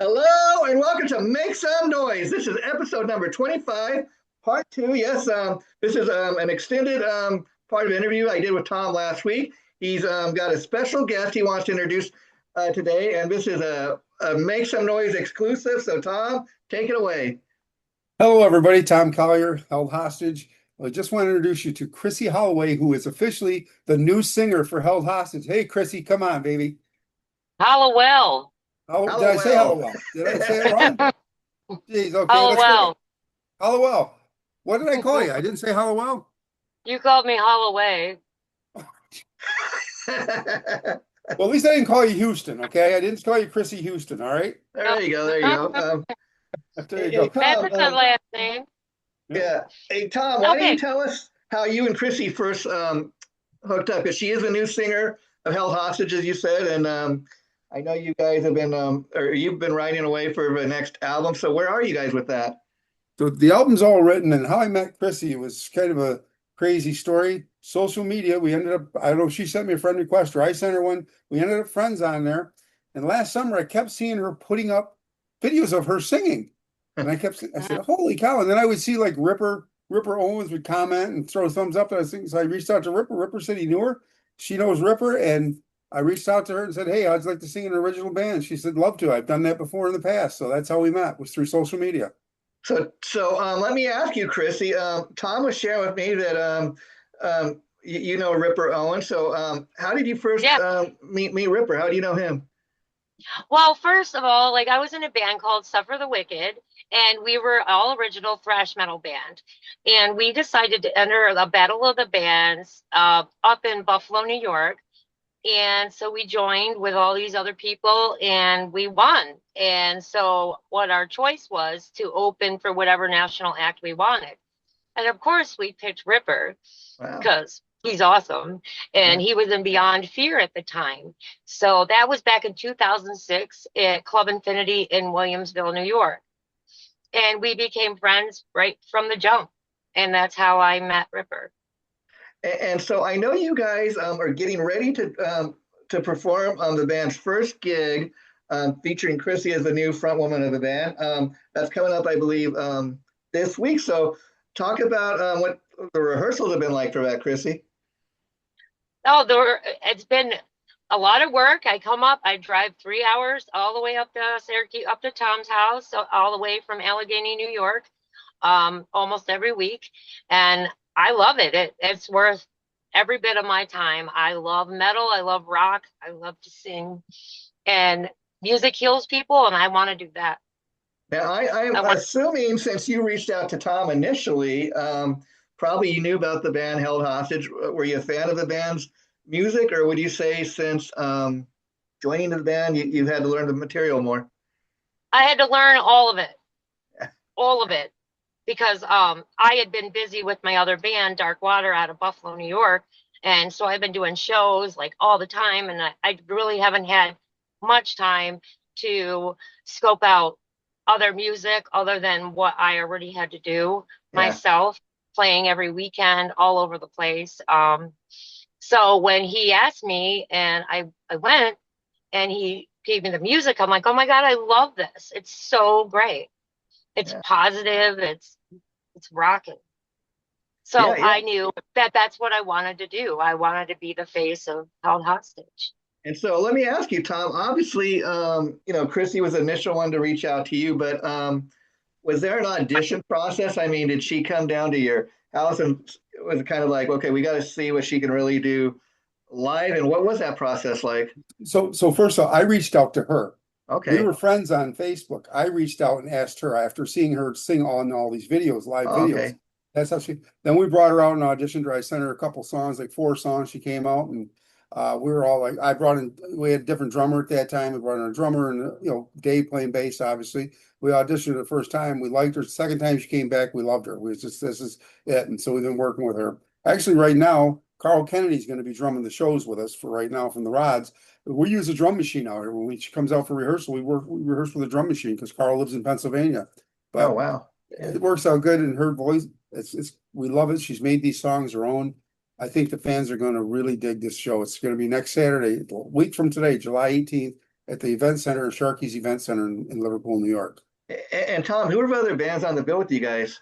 Hello and welcome to Make Some Noise. This is episode number 25, part two. Yes, this is an extended part of an interview I did with Tom last week. He's got a special guest he wants to introduce today, and this is a Make Some Noise exclusive. So, Tom, take it away. Hello, everybody. Tom Collier, Held Hostage. I just want to introduce you to Chrissy Hallowell, who is officially the new singer for Held Hostage. Hey, Chrissy, come on, baby. Hallowell. Oh, did I say Hallowell. Hallowell? Did I say it wrong? Jeez, okay, let's go. Hallowell. Hallowell. What did I call you? I didn't say Hallowell. You called me Holloway. Well, at least I didn't call you Houston, okay? I didn't call you Chrissy Houston, all right? There you go. There you go. There you Hey, go. Tom, That's a good last name. yeah. Hey, Tom, why don't you Okay. tell us how you and Chrissy first hooked up? Because she is a new singer of Held Hostage, as you said, and I know you guys have been, or you've been writing away for the next album. So where are you guys with that? So the album's all written, and how I met Chrissy was kind of a crazy story. Social media, we ended up, I don't know if she sent me a friend request or I sent her one. We ended up friends on there. And last summer, I kept seeing her putting up videos of her singing. And I said, holy cow. And then I would see like Ripper Owens would comment and throw thumbs up. And I think, so I reached out to Ripper. Ripper said he knew her. She knows Ripper. And I reached out to her and said, hey, I'd like to sing in an original band. She said, love to. I've done that before in the past. So that's how we met, was through social media. So let me ask you, Chrissy. Tom was sharing with me that you know Ripper Owens. So how did you first Yeah. meet Ripper? How do you know him? Well, first of all, like I was in a band called Suffer the Wicked, and we were all original thrash metal band. And we decided to enter a battle of the bands up in Buffalo, New York. And so we joined with all these other people and we won. And so what our choice was to open for whatever national act we wanted. And of course, we picked Ripper Wow. because he's awesome. Yeah. And he was in Beyond Fear at the time. So that was back in 2006 at Club Infinity in Williamsville, New York. And we became friends right from the jump. And that's how I met Ripper. And so I know you guys are getting ready to perform on the band's first gig, featuring Chrissy as the new front woman of the band. That's coming up, I believe, this week. So talk about what the rehearsals have been like for that, Chrissy. Oh, it's been a lot of work. I come up, I drive 3 hours all the way up to Syracuse, up to Tom's house, so all the way from Allegheny, New York, almost every week. And I love it. It's worth every bit of my time. I love metal. I love rock. I love to sing. And music heals people, and I want to do that. Now, I'm I want, assuming since you reached out to Tom initially, probably you knew about the band Held Hostage. Were you a fan of the band's music, or would you say since joining the band, you've had to learn the material more? I had to learn all of it, because I had been busy with my other band, Dark Water, out of Buffalo, New York. And so I've been doing shows like all the time. And I really haven't had much time to scope out other music other than what I already had to do Yeah. myself, playing every weekend all over the place. So when he asked me and I went and he gave me the music, I'm like, oh my God, I love this. It's so great. It's Yeah. positive. It's rocking. Yeah. So Yeah. I knew that that's what I wanted to do. I wanted to be the face of Held Hostage. And so let me ask you, Tom. Obviously, Chrissy was the initial one to reach out to you, but was there an audition process? I mean, did she come down to your house and was it kind of like, okay, we got to see what she can really do live? And what was that process like? So first of all, I reached out to her. We Okay. were friends on Facebook. I reached out and asked her after seeing her sing on all these videos, live Oh, videos. okay. That's how then we brought her out and auditioned her. I sent her a couple songs, like 4 songs. She came out and we were all like, we had a different drummer at that time. We brought in a drummer and, Dave playing bass, obviously. We auditioned her the first time. We liked her. The second time she came back, we loved her. This is it. And so we've been working with her. Actually, right now, Carl Kennedy's going to be drumming the shows with us for right now from the Rods. We use a drum machine out here. When she comes out for rehearsal, we rehearse with a drum machine because Carl lives in Pennsylvania. Oh, But wow. Yeah. it works out good in her voice. It's we love it. She's made these songs her own. I think the fans are going to really dig this show. It's going to be next Saturday, a week from today, July 18th at the event center, Sharkey's Event Center in Liverpool, New York. And Tom, who are the other bands on the bill with you guys?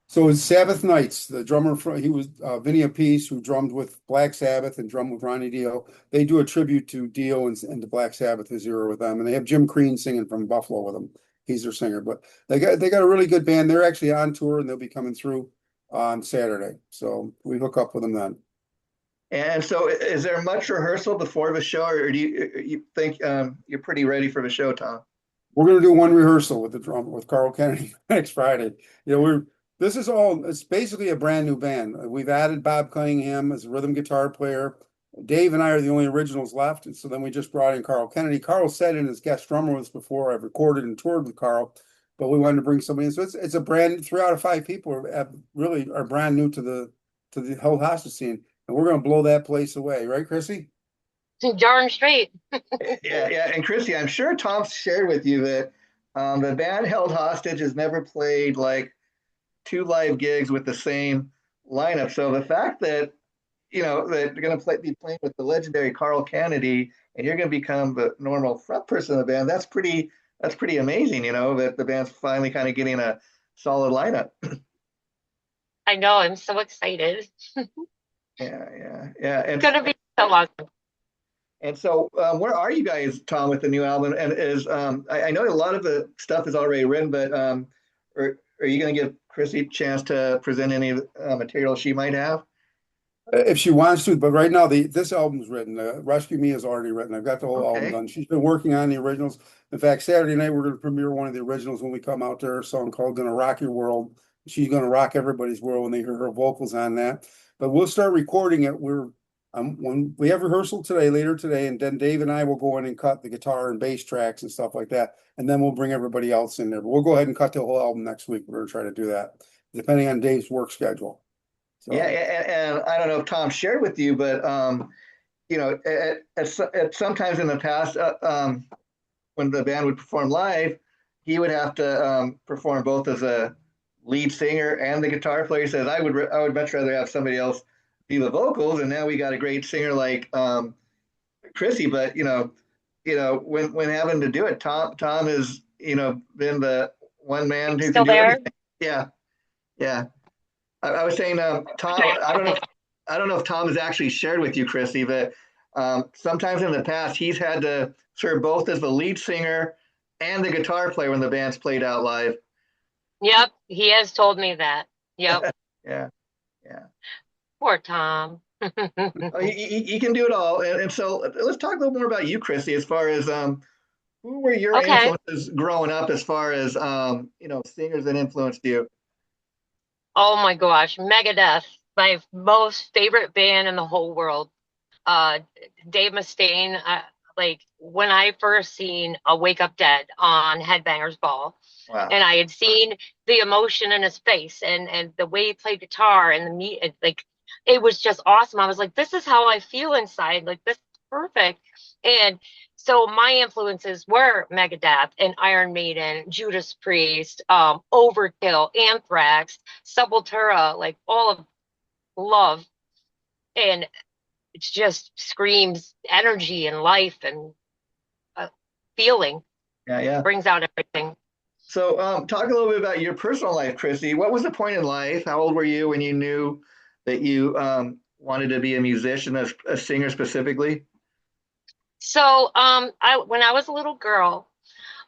So it's Sabbath Nights. The drummer he was Vinny Appice, who drummed with Black Sabbath and drummed with Ronnie Dio. They do a tribute to Dio and the Black Sabbath this year with them, and they have Jim Crean singing from Buffalo with them. He's their singer, but they got a really good band. They're actually on tour, and they'll be coming through on Saturday. So we hook up with them then. And so, is there much rehearsal before the show, or do you think you're pretty ready for the show, Tom? We're going to do one rehearsal with the drum with Carl Kennedy next Friday. It's basically a brand new band. We've added Bob Cunningham as a rhythm guitar player. Dave and I are the only originals left. And so then we just brought in Carl Kennedy. Carl sat in as guest drummer with us before. I've recorded and toured with Carl, but we wanted to bring somebody in. So it's a brand, 3 out of 5 people are brand new to the Held Hostage scene. And we're going to blow that place away. Right, Chrissy? Darn straight. Yeah. And Chrissy, I'm sure Tom shared with you that the band Held Hostage has never played like 2 live gigs with the same lineup. So the fact that that you're going to be playing with the legendary Carl Kennedy, and you're going to become the normal front person of the band, that's pretty amazing. That the band's finally kind of getting a solid lineup. I know. I'm so excited. Yeah. It's going to be so awesome. And so, where are you guys, Tom, with the new album? And I know a lot of the stuff is already written, but are you going to give Chrissy a chance to present any material she might have? If she wants to, but right now this album's written. Rescue Me is already written. I've got the whole album done. She's been working on the originals. In fact, Saturday night we're going to premiere one of the originals when we come out there. A song called "Gonna Rock Your World." She's going to rock everybody's world when they hear her vocals on that. But we'll start recording it. When we have rehearsal later today, and then Dave and I will go in and cut the guitar and bass tracks and stuff like that, and then we'll bring everybody else in there. But we'll go ahead and cut the whole album next week. We're going to try to do that, depending on Dave's work schedule. So. Yeah, and I don't know if Tom shared with you, but at sometimes in the past, when the band would perform live, he would have to perform both as a lead singer and the guitar player. He says, I would much rather have somebody else be the vocals, and now we got a great singer like Chrissy. But when having to do it, Tom has been the one man who can do everything. Yeah. I was saying, Tom. I don't know if Tom has actually shared with you, Chrissy, but sometimes in the past he's had to serve both as the lead singer and the guitar player when the band's played out live. Yep, he has told me that. Yep. Yeah. Poor Tom. He can do it all. And so let's talk a little more about you, Chrissy, as far as who were your influences growing up, as far as singers that influenced you. Oh my gosh, Megadeth, my most favorite band in the whole world. Dave Mustaine, like when I first seen a Wake Up Dead on Headbangers Ball, wow. And I had seen the emotion in his face and the way he played guitar and it was just awesome. I was like, this is how I feel inside. Like, this is perfect. And so my influences were Megadeth and Iron Maiden, Judas Priest, Overkill, Anthrax, Sepultura, like all of love. And it just screams energy and life and feeling. Yeah. Brings out everything. So talk a little bit about your personal life, Chrissy. What was the point in life? How old were you when you knew that you wanted to be a musician, a singer specifically? So when I was a little girl,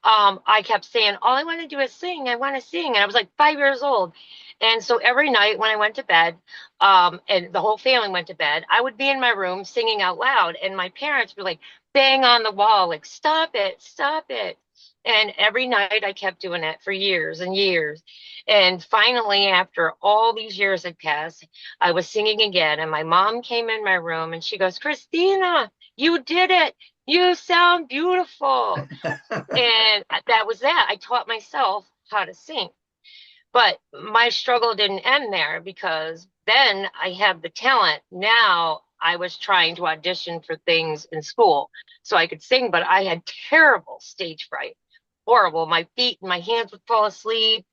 I kept saying, all I want to do is sing. I want to sing. And I was like 5 years old. And so every night when I went to bed, and the whole family went to bed, I would be in my room singing out loud. And my parents were like, bang on the wall, like, stop it, stop it. And every night I kept doing it for years and years. And finally, after all these years had passed, I was singing again. And my mom came in my room and she goes, Christina, you did it. You sound beautiful. And that was that. I taught myself how to sing. But my struggle didn't end there, because then I had the talent. Now I was trying to audition for things in school so I could sing, but I had terrible stage fright. Horrible. My feet and my hands would fall asleep.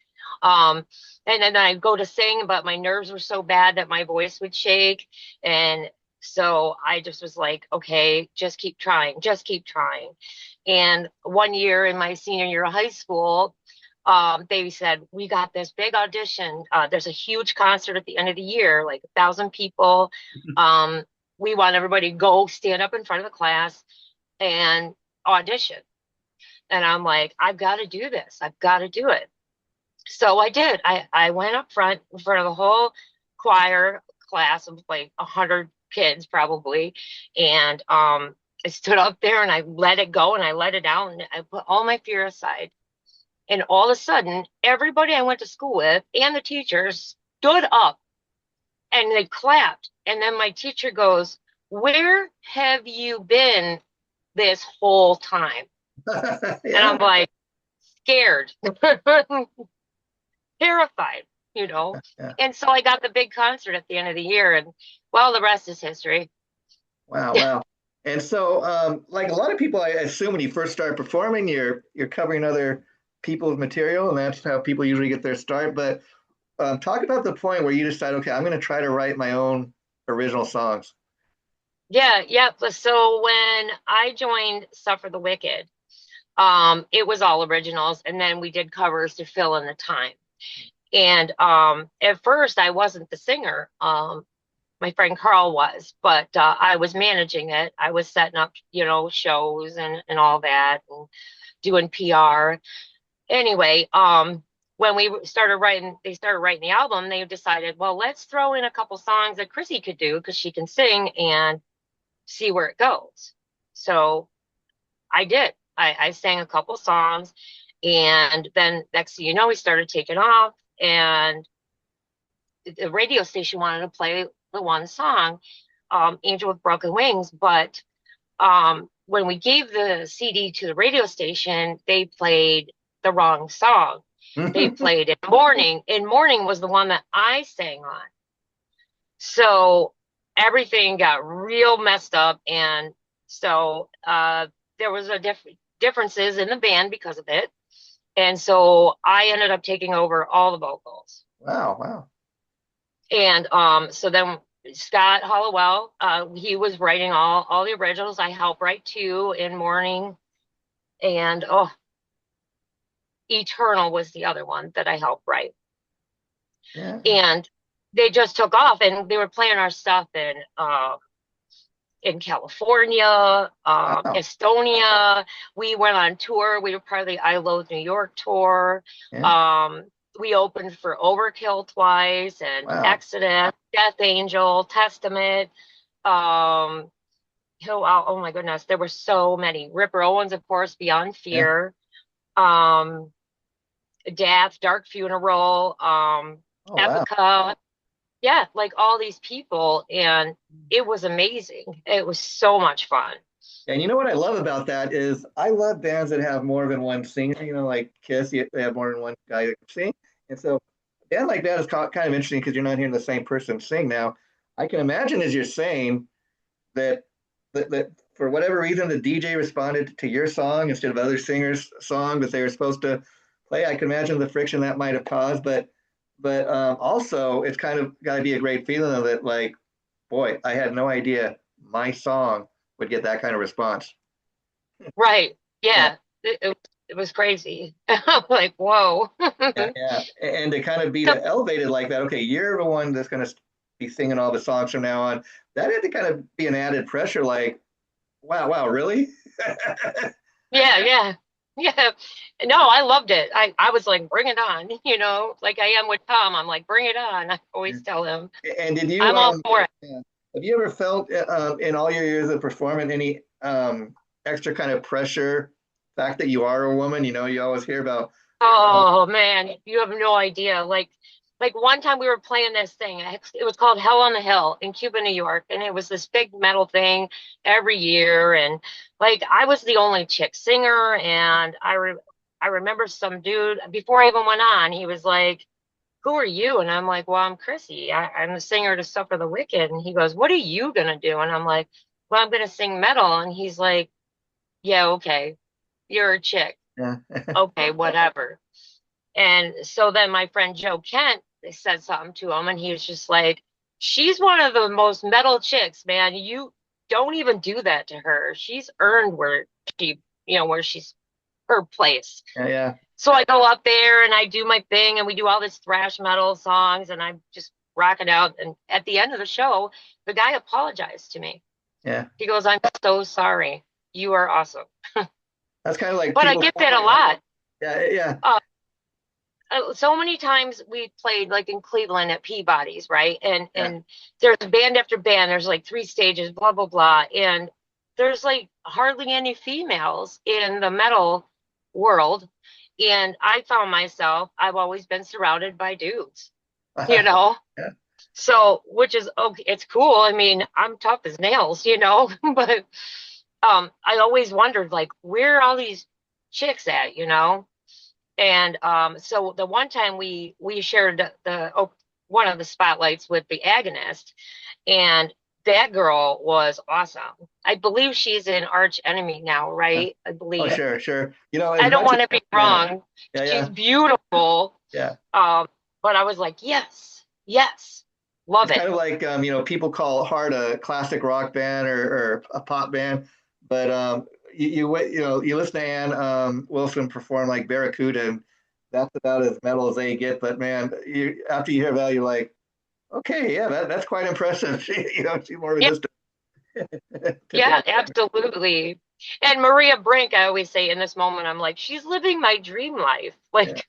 And then I'd go to sing, but my nerves were so bad that my voice would shake. And so I just was like, okay, just keep trying, just keep trying. And one year in my senior year of high school, they said, we got this big audition. There's a huge concert at the end of the year, like 1,000 people. We want everybody to go stand up in front of the class and audition. And I'm like, I've got to do this. I've got to do it. So I did. I went up front in front of the whole choir class of like 100 kids probably. And I stood up there and I let it go and I let it out and I put all my fear aside. And all of a sudden, everybody I went to school with and the teachers stood up and they clapped. And then my teacher goes, "Where have you been this whole time?" Yeah. And I'm like, scared, terrified, Yeah. And so I got the big concert at the end of the year. And well, the rest is history. Wow, wow. And so, like a lot of people, I assume when you first start performing, you're covering other people's material, and that's how people usually get their start. But talk about the point where you decide, okay, I'm going to try to write my own original songs. Yeah, yeah. So when I joined Suffer the Wicked, it was all originals, and then we did covers to fill in the time. And at first, I wasn't the singer. My friend Carl was, but I was managing it. I was setting up, shows and all that, and doing PR. Anyway, when they started writing the album, they decided, well, let's throw in a couple songs that Chrissy could do because she can sing and see where it goes. So I did. I sang a couple songs, and then next thing you know, we started taking off, and the radio station wanted to play the one song, Angel with Broken Wings. But when we gave the CD to the radio station, they played the wrong song. They played In Morning. In Morning was the one that I sang on. So everything got real messed up. And so there was differences in the band because of it. And so I ended up taking over all the vocals. Wow, wow. And so then Scott Hallowell, he was writing all the originals. I helped write two, In Morning, and Eternal was the other one that I helped write. Yeah. And they just took off, and they were playing our stuff in California, Wow. Estonia. We went on tour. We were part of the I Loathe New York tour. Yeah. We opened for Overkill twice, and Wow. Exodus, Death Angel, Testament. Oh my goodness, there were so many. Ripper Owens, of course, Beyond Fear. Death, Dark Funeral, Oh, wow. Epica. Yeah, like all these people, and it was amazing. It was so much fun. And you know what I love about that is I love bands that have more than one singer, like Kiss, they have more than one guy that can sing. And so a band like that is kind of interesting because you're not hearing the same person sing. Now, I can imagine as you're saying that for whatever reason the DJ responded to your song instead of other singers' song that they were supposed to play. I can imagine the friction that might have caused, but also it's kind of got to be a great feeling of it. Like, boy, I had no idea my song would get that kind of response. Right. Yeah. It was crazy. I'm like, whoa. Yeah. And to kind of be elevated like that, okay, you're the one that's going to be singing all the songs from now on. That had to kind of be an added pressure, like, wow, really? Yeah. No, I loved it. I was like, bring it on, like I am with Tom. I'm like, bring it on. I always tell him. And did you? I'm all for it. Have you ever felt in all your years of performing any extra kind of pressure? Fact that you are a woman, you always hear about. Oh man, you have no idea. Like one time we were playing this thing. It was called Hell on the Hill in Cuba, New York, and it was this big metal thing every year. And like I was the only chick singer, and I remember some dude before I even went on. He was like, "Who are you?" And I'm like, "Well, I'm Chrissy. I'm the singer to Suffer the Wicked." And he goes, "What are you gonna do?" And I'm like, "Well, I'm gonna sing metal." And he's like, "Yeah, okay, you're a chick. Yeah. Okay, whatever." And so then my friend Joe Kent said something to him, and he was just like, "She's one of the most metal chicks, man. You don't even do that to her. She's earned where she where she's her place. Yeah, yeah. So I go up there and I do my thing and we do all this thrash metal songs and I just rock it out. And at the end of the show, the guy apologized to me. Yeah. He goes, "I'm so sorry. You are awesome." That's kind of like But I get that a lot. Yeah, yeah. So many times we played like in Cleveland at Peabody's, right? And there's band after band. There's like 3 stages, blah, blah, blah. And there's like hardly any females in the metal world. And I found myself, I've always been surrounded by dudes, Yeah. So, which is okay, it's cool. I mean, I'm tough as nails, but I always wondered like where are all these chicks at, And so the one time we shared one of the spotlights with the Agonist, and that girl was awesome. I believe she's in Arch Enemy now, right? I believe. Oh, sure. I don't want to be wrong. Yeah. She's beautiful. Yeah. But I was like, yes, love it's it. Kind of like people call Heart a classic rock band or a pop band, but you listen to Ann Wilson perform like Barracuda, and that's about as metal as they get. But man, after you hear that, you're like, okay, yeah, that's quite impressive. She's more resistant. Yeah, absolutely. And Maria Brink, I always say in this moment, I'm like, she's living my dream life. Like,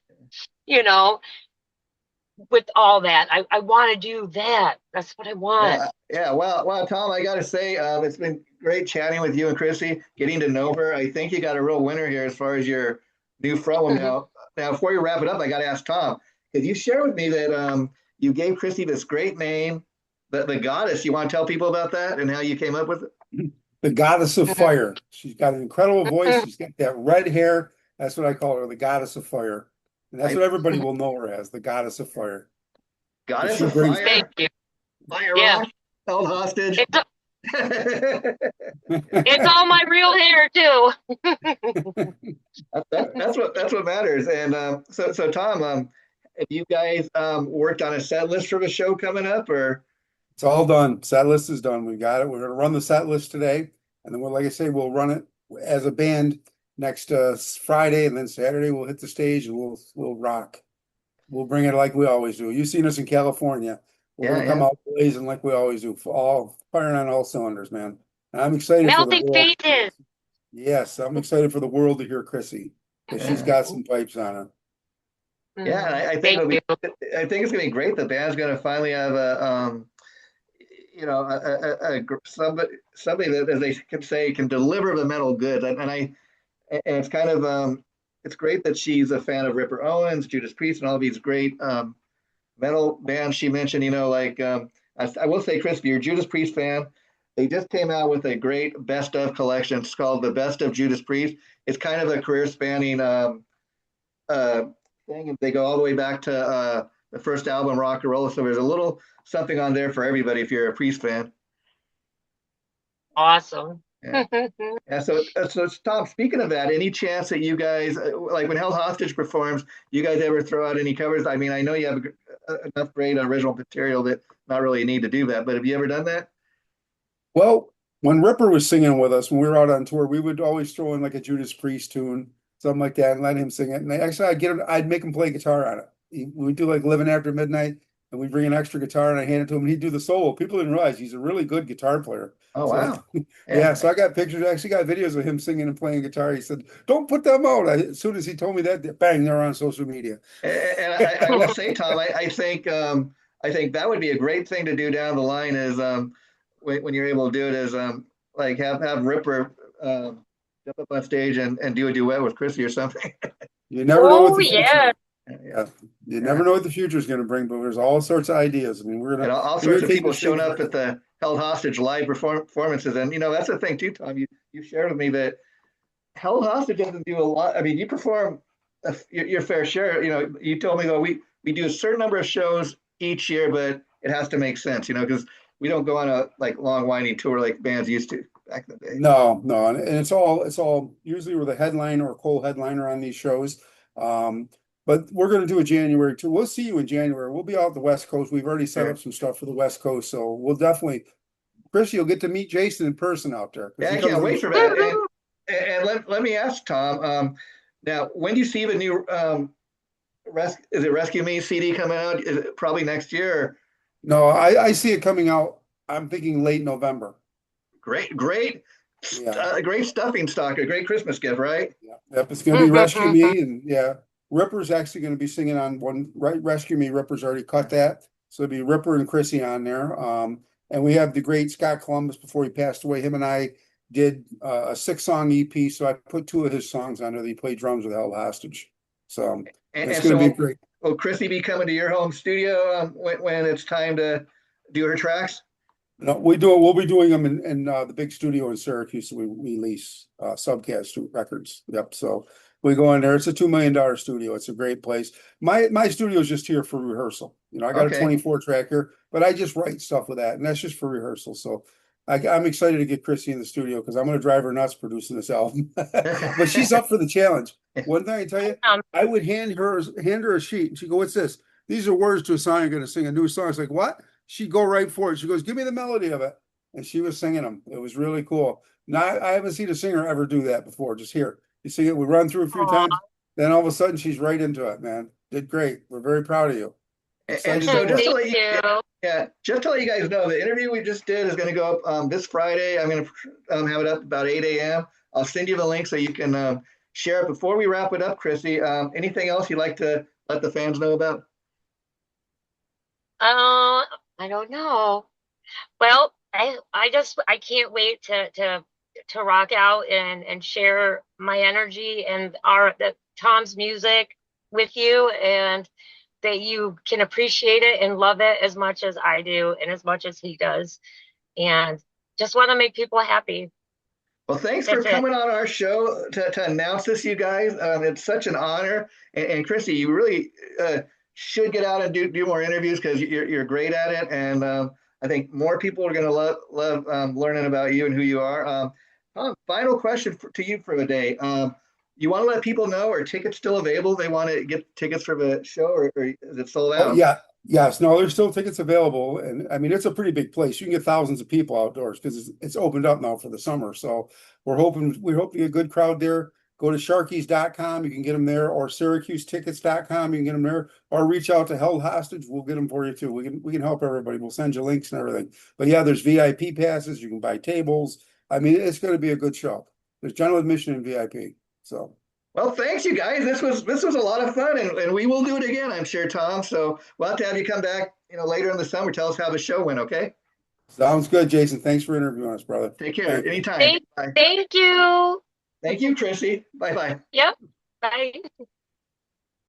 with all that, I want to do that. That's what I want. Yeah. Well, Tom, I got to say, it's been great chatting with you and Chrissy, getting to know her. I think you got a real winner here as far as your new frontwoman. Now, before you wrap it up, I got to ask Tom, because you shared with me that you gave Chrissy this great name, the Goddess. You want to tell people about that and how you came up with it? The Goddess of Fire. She's got an incredible voice. She's got that red hair. That's what I call her, the Goddess of Fire. And that's what everybody will know her as, the Goddess of Fire. Goddess of Fire? Thank you. Fire Rock, Held Hostage. It's all my real hair too. That's what matters. And so Tom, have you guys worked on a set list for the show coming up, or? It's all done. Set list is done. We got it. We're going to run the set list today, and then like I say, we'll run it as a band next Friday, and then Saturday we'll hit the stage and we'll rock. We'll bring it like we always do. You've seen us in California. We're gonna come out blazing like we always do, all firing on all cylinders, man. And I'm excited Melting for the faces. Yes, I'm excited for the world to hear Chrissy, because she's got some pipes on her. Yeah, I think it's gonna be great. The band's gonna finally have somebody that, as they can say, can deliver the metal goods. And it's kind of it's great that she's a fan of Ripper Owens, Judas Priest, and all these great metal bands she mentioned. I will say, Chris, if you're a Judas Priest fan, they just came out with a great best of collection. It's called the Best of Judas Priest. It's kind of a career spanning thing. They go all the way back to the first album, Rock and Roll. So there's a little something on there for everybody if you're a Priest fan. Awesome. Yeah. So Tom, speaking of that, any chance that you guys, like when Held Hostage performs, you guys ever throw out any covers? I mean, I know you have enough great original material that not really need to do that, but have you ever done that? Well, when Ripper was singing with us, when we were out on tour, we would always throw in like a Judas Priest tune, something like that, and let him sing it. And I'd make him play guitar on it. We'd do like Living After Midnight, and we'd bring an extra guitar and I hand it to him, and he'd do the solo. People didn't realize he's a really good guitar player. Oh, wow. Yeah, so I got pictures, I actually got videos of him singing and playing guitar. He said, "Don't put them out." As soon as he told me that, bang, they're on social media. And I will say, Tom, I think that would be a great thing to do down the line is when you're able to do it is like have Ripper jump up on stage and do a duet with Chrissy or something. You never know what the future. You never know what the future is going to bring, but there's all sorts of ideas. I mean, we're gonna all sorts of people showing up at the Held Hostage live performances, and that's the thing too, Tom. You shared with me that Held Hostage doesn't do a lot. I mean, you perform your fair share. You told me that we do a certain number of shows each year, but it has to make sense. Because we don't go on a long winding tour like bands used to back in the day. No, and it's all usually we're the headliner or co-headliner on these shows. But we're going to do a January tour. We'll see you in January. We'll be out the West Coast. We've already set up some stuff for the West Coast, so we'll definitely. Chris, you'll get to meet Jason in person out there. Yeah, I can't wait for that. And let me ask Tom. Now, when do you see the new is it Rescue Me CD coming out? Is it probably next year? No, I see it coming out. I'm thinking late November. Great, great, Yeah. great stuffing stock, a great Christmas gift, right? Yeah. Yep. It's going to be Rescue Me. And yeah, Ripper's actually going to be singing on one, right? Rescue Me. Ripper's already cut that. So it'll be Ripper and Chrissy on there. And we have the great Scott Columbus before he passed away. Him and I did a 6-song EP. So I put 2 of his songs on there. He played drums with Held Hostage. So it's And going to be so, great. will Chrissy be coming to your home studio when it's time to do her tracks? No, we do. We'll be doing them in the big studio in Syracuse. We lease Subcast Records. Yep. So we go in there. It's a $2 million studio. It's a great place. My studio is just here for rehearsal. You know, I got a Okay. 24 track here, but I just write stuff with that, and that's just for rehearsal. So I'm excited to get Chrissy in the studio because I'm going to drive her nuts producing this album. But she's up for the challenge. One thing I tell you, I would hand her a sheet, and she go, "What's this? These are words to a song. You're going to sing a new song." It's like, what? She'd go right for it. She goes, "Give me the melody of it." And she was singing them. It was really cool. Now, I haven't seen a singer ever do that before. Just here. You see it, we run through a few times, then all of a sudden she's right into it, man. Did great. We're very proud of you. And so just to let Thank you. yeah, just to let you guys know, the interview we just did is going to go up this Friday. I'm going to have it up about 8 a.m. I'll send you the link so you can share it. Before we wrap it up, Chrissy, anything else you'd like to let the fans know about? I don't know. Well, I can't wait to rock out and share my energy and Tom's music with you, and that you can appreciate it and love it as much as I do and as much as he does, and just want to make people happy. Well, thanks for That's it. coming on our show to announce this, you guys. It's such an honor. And Chrissy, you really should get out and do more interviews because you're great at it. And I think more people are going to love learning about you and who you are. Final question to you for the day. You want to let people know, are tickets still available? They want to get tickets for the show, or is it sold Oh out? yeah, yes. No, there's still tickets available, and I mean it's a pretty big place. You can get thousands of people outdoors because it's opened up now for the summer. So we're hoping to get a good crowd there. Go to sharkies.com, you can get them there, or syracusetickets.com, you can get them there, or reach out to Held Hostage. We'll get them for you too. We can help everybody. We'll send you links and everything. But yeah, there's VIP passes. You can buy tables. I mean, it's going to be a good show. There's general admission and VIP. So. Well, thanks, you guys. This was a lot of fun, and we will do it again, I'm sure, Tom. So we'll have to have you come back, later in the summer. Tell us how the show went, okay? Sounds good, Jason. Thanks for interviewing us, brother. Take care. Thank you. Anytime. Bye. Thank you. Thank you, Chrissy. Bye bye. Yep. Bye.